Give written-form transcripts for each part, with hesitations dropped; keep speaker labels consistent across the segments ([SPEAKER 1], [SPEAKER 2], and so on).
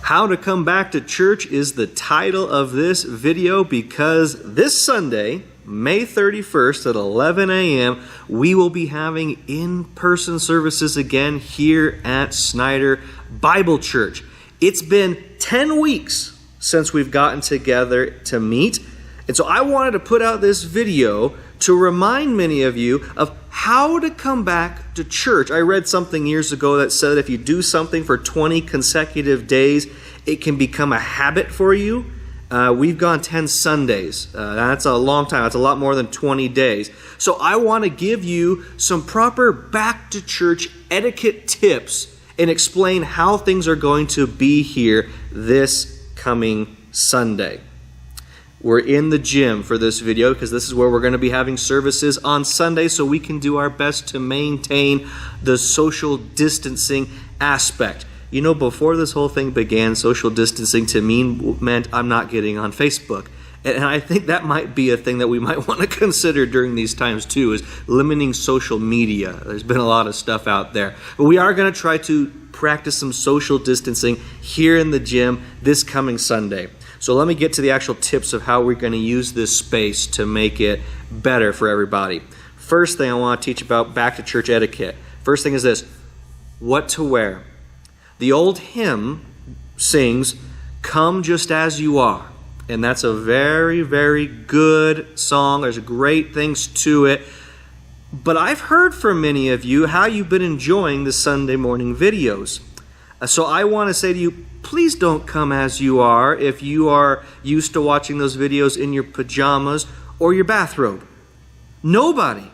[SPEAKER 1] How to Come Back to Church is the title of this video because this Sunday, May 31st at 11 a.m., we will be having in-person services again here at Snyder Bible Church. It's been 10 weeks since we've gotten together to meet, and so I wanted to put out this video to remind many of you of how to come back to church. I read something years ago that said if you do something for 20 consecutive days, it can become a habit for you. We've gone 10 Sundays. That's a long time. That's a lot more than 20 days. So I want to give you some proper back to church etiquette tips and explain how things are going to be here this coming Sunday. We're in the gym for this video because this is where we're going to be having services on Sunday, so we can do our best to maintain the social distancing aspect. You know, before this whole thing began, social distancing to me meant I'm not getting on Facebook. And I think that might be a thing that we might want to consider during these times too, is limiting social media. There's been a lot of stuff out there. But we are going to try to practice some social distancing here in the gym this coming Sunday. So let me get to the actual tips of how we're going to use this space to make it better for everybody. First thing I want to teach about back to church etiquette. First thing is this: what to wear. The old hymn sings, "Come just as you are." And that's a very, very good song. There's great things to it. But I've heard from many of you how you've been enjoying the Sunday morning videos. So I want to say to you, please don't come as you are if you are used to watching those videos in your pajamas or your bathrobe. Nobody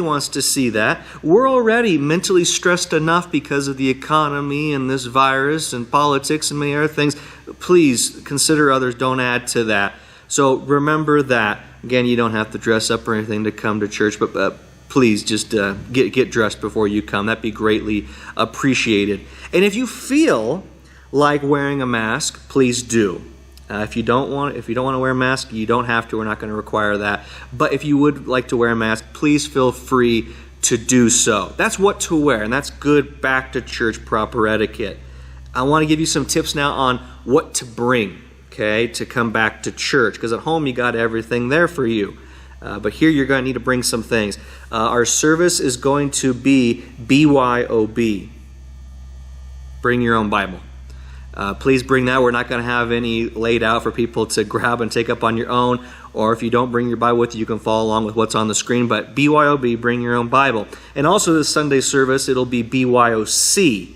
[SPEAKER 1] wants to see that. We're already mentally stressed enough because of the economy and this virus and politics and many other things. Please consider others. Don't add to that. So remember that. Again, you don't have to dress up or anything to come to church, but please just get dressed before you come. That'd be greatly appreciated. And if you feel like wearing a mask, please do. If you don't want to wear a mask, you don't have to. We're not going to require that. But if you would like to wear a mask, please feel free to do so. That's what to wear, and that's good back to church proper etiquette. I want to give you some tips now on what to bring, okay, to come back to church. Because at home, you got everything there for you. But here you're going to need to bring some things. Our service is going to be BYOB. Bring your own Bible. Please bring that. We're not going to have any laid out for people to grab and take up on your own. Or if you don't bring your Bible with you, you can follow along with what's on the screen. But BYOB, bring your own Bible. And also this Sunday service, it'll be BYOC,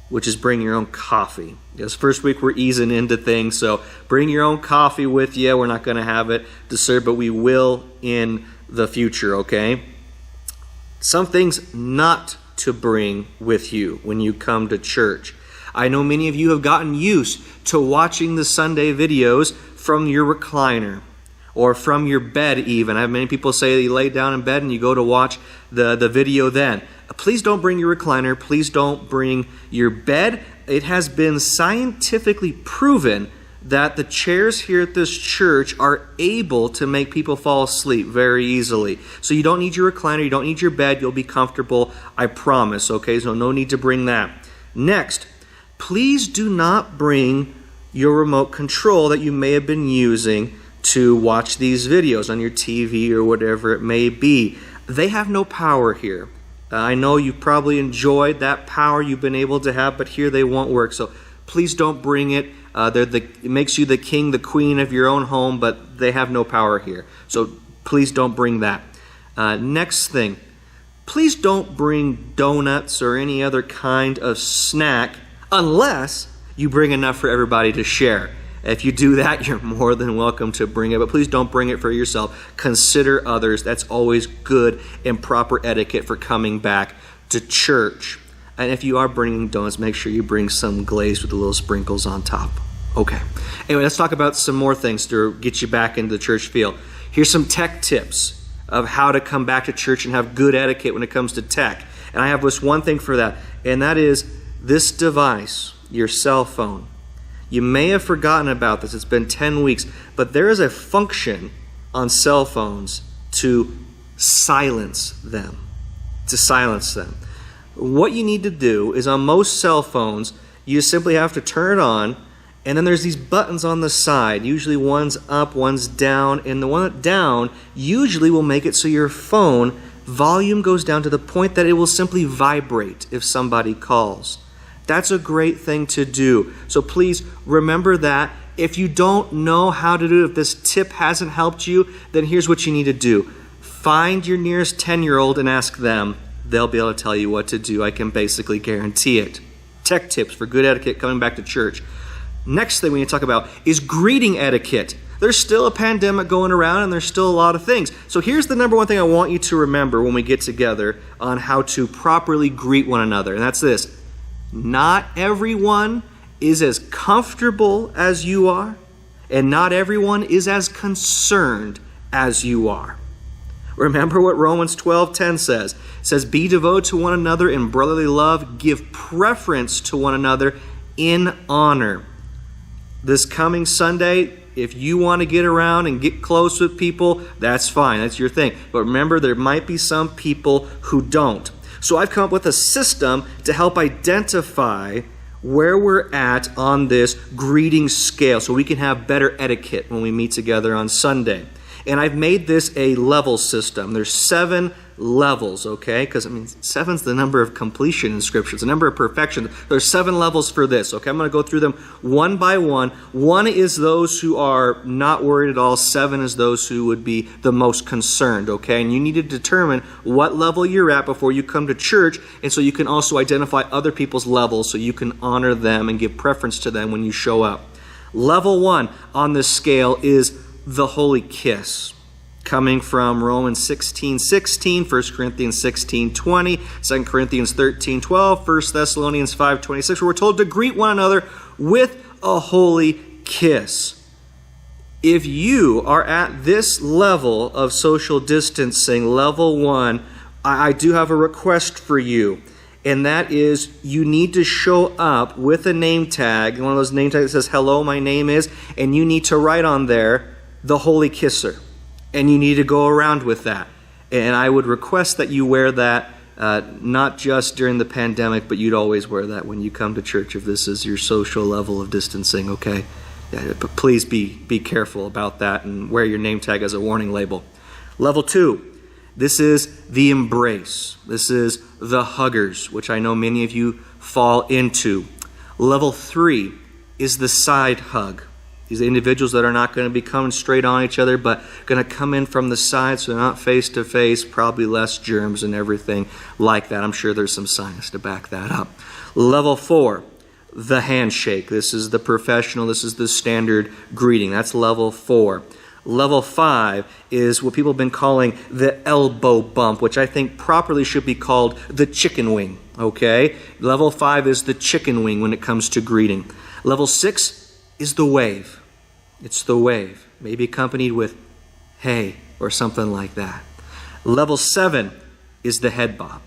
[SPEAKER 1] which is bring your own coffee. Because first week we're easing into things, so bring your own coffee with you. We're not going to have it to serve, but we will in the future, okay? Some things not to bring with you when you come to church. I know many of you have gotten used to watching the Sunday videos from your recliner or from your bed even. I have many people say that you lay down in bed and you go to watch the video then. Please don't bring your recliner. Please don't bring your bed. It has been scientifically proven that the chairs here at this church are able to make people fall asleep very easily. So you don't need your recliner. You don't need your bed. You'll be comfortable, I promise. Okay, so no need to bring that. Next, please do not bring your remote control that you may have been using to watch these videos on your TV or whatever it may be. They have no power here. I know you probably enjoyed that power you've been able to have, but here they won't work. So please don't bring it. It makes you the king, the queen of your own home, but they have no power here. So please don't bring that. Next thing, please don't bring donuts or any other kind of snack unless you bring enough for everybody to share. If you do that, you're more than welcome to bring it, but please don't bring it for yourself. Consider others. That's always good and proper etiquette for coming back to church. And if you are bringing donuts, make sure you bring some glazed with the little sprinkles on top. Okay. Anyway, let's talk about some more things to get you back into the church feel. Here's some tech tips of how to come back to church and have good etiquette when it comes to tech. And I have just one thing for that, and that is this device, your cell phone. You may have forgotten about this. It's been 10 weeks, but there is a function on cell phones to silence them. What you need to do is on most cell phones, You simply have to turn it on, and then there's these buttons on the side. Usually one's up, one's down, and the one down usually will make it so your phone volume goes down to the point that it will simply vibrate if somebody calls. That's a great thing to do. So please remember that. If you don't know how to do it, if this tip hasn't helped you, then here's what you need to do. Find your nearest 10-year-old and ask them. They'll be able to tell you what to do. I can basically guarantee it. Tech tips for good etiquette coming back to church. Next thing we need to talk about is greeting etiquette. There's still a pandemic going around and there's still a lot of things. So here's the number one thing I want you to remember when we get together on how to properly greet one another. And that's this. Not everyone is as comfortable as you are, and not everyone is as concerned as you are. Remember what Romans 12:10 says. It says, be devoted to one another in brotherly love, give preference to one another in honor. This coming Sunday, if you want to get around and get close with people, that's fine. That's your thing. But remember, there might be some people who don't. So I've come up with a system to help identify where we're at on this greeting scale so we can have better etiquette when we meet together on Sunday. And I've made this a level system. There's 7 levels, okay? Because, 7's the number of completion in Scripture. It's the number of perfection. There's 7 levels for this, okay? I'm going to go through them one by one. 1 is those who are not worried at all. 7 is those who would be the most concerned, okay? And you need to determine what level you're at before you come to church, and so you can also identify other people's levels so you can honor them and give preference to them when you show up. Level 1 on this scale is the holy kiss, coming from Romans 16:16, 1 Corinthians 16:20, 2 Corinthians 13:12, 1 Thessalonians 5:26, where we're told to greet one another with a holy kiss. If you are at this level of social distancing, level 1, I do have a request for you. And that is, you need to show up with a name tag, one of those name tags that says, hello, my name is, and you need to write on there, the holy kisser. And you need to go around with that. And I would request that you wear that not just during the pandemic, but you'd always wear that when you come to church if this is your social level of distancing, okay? Yeah, but please be careful about that and wear your name tag as a warning label. Level 2, this is the embrace. This is the huggers, which I know many of you fall into. Level 3 is the side hug. These individuals that are not going to be coming straight on each other, but going to come in from the side so they're not face to face, probably less germs and everything like that. I'm sure there's some science to back that up. Level 4, the handshake. This is the professional, this is the standard greeting. That's level 4. Level 5 is what people have been calling the elbow bump, which I think properly should be called the chicken wing, okay? Level 5 is the chicken wing when it comes to greeting. Level 6 is the wave. It's the wave, maybe accompanied with hey or something like that. Level 7 is the head bob.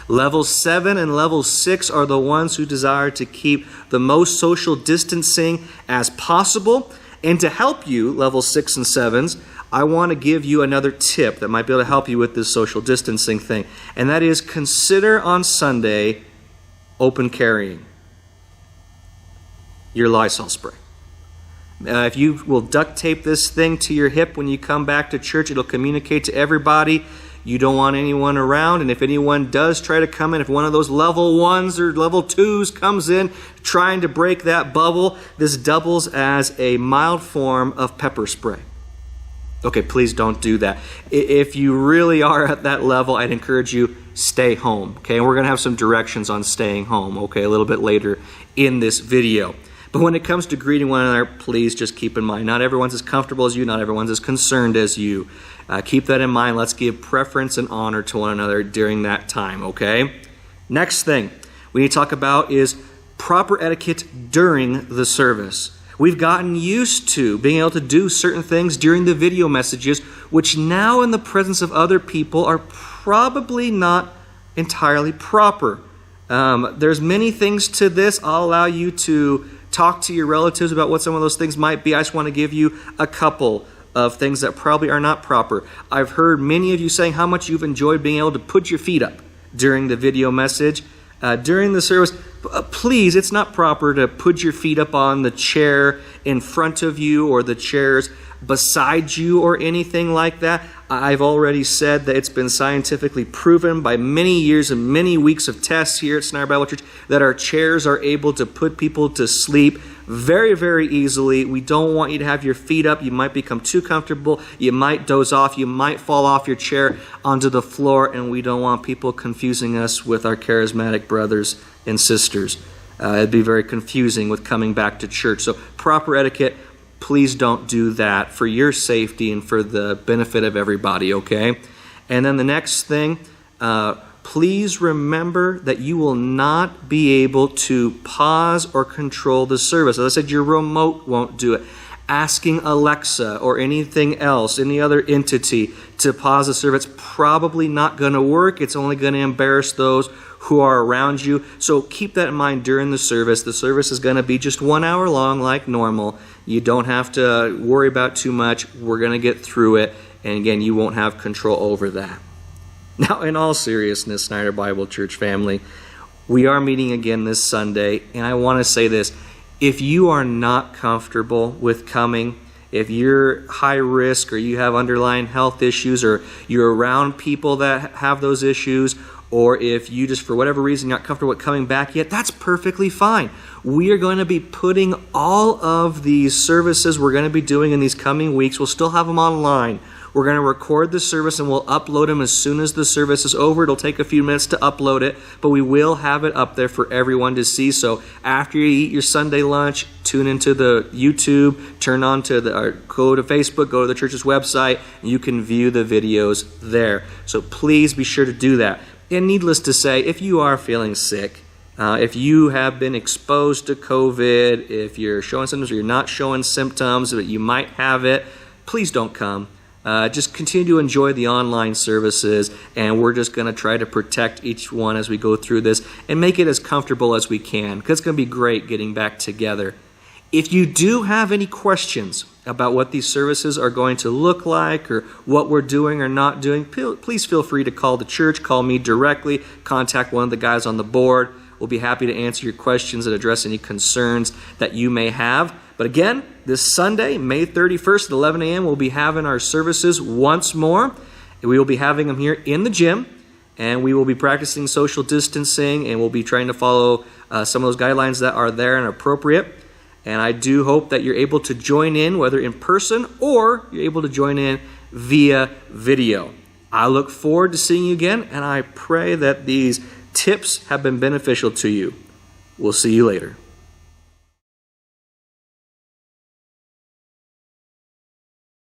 [SPEAKER 1] Level 7 and level 6 are the ones who desire to keep the most social distancing as possible. And to help you, level 6 and 7s, I want to give you another tip that might be able to help you with this social distancing thing. And that is, consider on Sunday open carrying your Lysol spray. If you will duct tape this thing to your hip when you come back to church, it'll communicate to everybody. You don't want anyone around, and if anyone does try to come in, if one of those level 1s or level 2s comes in trying to break that bubble, this doubles as a mild form of pepper spray. Okay, please don't do that. If you really are at that level, I'd encourage you, stay home. Okay, and we're going to have some directions on staying home, okay, a little bit later in this video. But when it comes to greeting one another, please just keep in mind, not everyone's as comfortable as you, not everyone's as concerned as you. Keep that in mind. Let's give preference and honor to one another during that time, okay? Next thing we need to talk about is proper etiquette during the service. We've gotten used to being able to do certain things during the video messages, which now in the presence of other people are probably not entirely proper. There's many things to this. I'll allow you to talk to your relatives about what some of those things might be. I just want to give you a couple of things that probably are not proper. I've heard many of you saying how much you've enjoyed being able to put your feet up during the video message. during the service, please, it's not proper to put your feet up on the chair in front of you or the chairs beside you or anything like that. I've already said that it's been scientifically proven by many years and many weeks of tests here at Snyder Bible Church that our chairs are able to put people to sleep very, very easily. We don't want you to have your feet up. You might become too comfortable. You might doze off. You might fall off your chair onto the floor, and we don't want people confusing us with our charismatic brothers and sisters. It'd be very confusing with coming back to church. So proper etiquette, please don't do that for your safety and for the benefit of everybody, okay? And then the next thing, please remember that you will not be able to pause or control the service. As I said, your remote won't do it. Asking Alexa or anything else, any other entity to pause the service, probably not going to work. It's only going to embarrass those who are around you. So keep that in mind during the service. The service is going to be just 1 hour long like normal. You don't have to worry about too much. We're going to get through it. And again, you won't have control over that. Now, in all seriousness, Snyder Bible Church family, we are meeting again this Sunday. And I want to say this. If you are not comfortable with coming, if you're high risk or you have underlying health issues or you're around people that have those issues, or if you just for whatever reason not comfortable with coming back yet, that's perfectly fine. We are going to be putting all of these services we're going to be doing in these coming weeks, we'll still have them online. We're going to record the service and we'll upload them as soon as the service is over. It'll take a few minutes to upload it, but we will have it up there for everyone to see. So after you eat your Sunday lunch, tune into the YouTube, turn on to go to Facebook, go to the church's website, and you can view the videos there. So please be sure to do that. And needless to say, if you are feeling sick, if you have been exposed to COVID, if you're showing symptoms or you're not showing symptoms, but you might have it, please don't come. Just continue to enjoy the online services, and we're just going to try to protect each one as we go through this and make it as comfortable as we can, because it's going to be great getting back together. If you do have any questions about what these services are going to look like or what we're doing or not doing, please feel free to call the church, call me directly, contact one of the guys on the board. We'll be happy to answer your questions and address any concerns that you may have. But again, this Sunday, May 31st at 11 a.m., we'll be having our services once more. We will be having them here in the gym, and we will be practicing social distancing, and we'll be trying to follow some of those guidelines that are there and appropriate. And I do hope that you're able to join in, whether in person or you're able to join in via video. I look forward to seeing you again, and I pray that these tips have been beneficial to you. We'll see you later.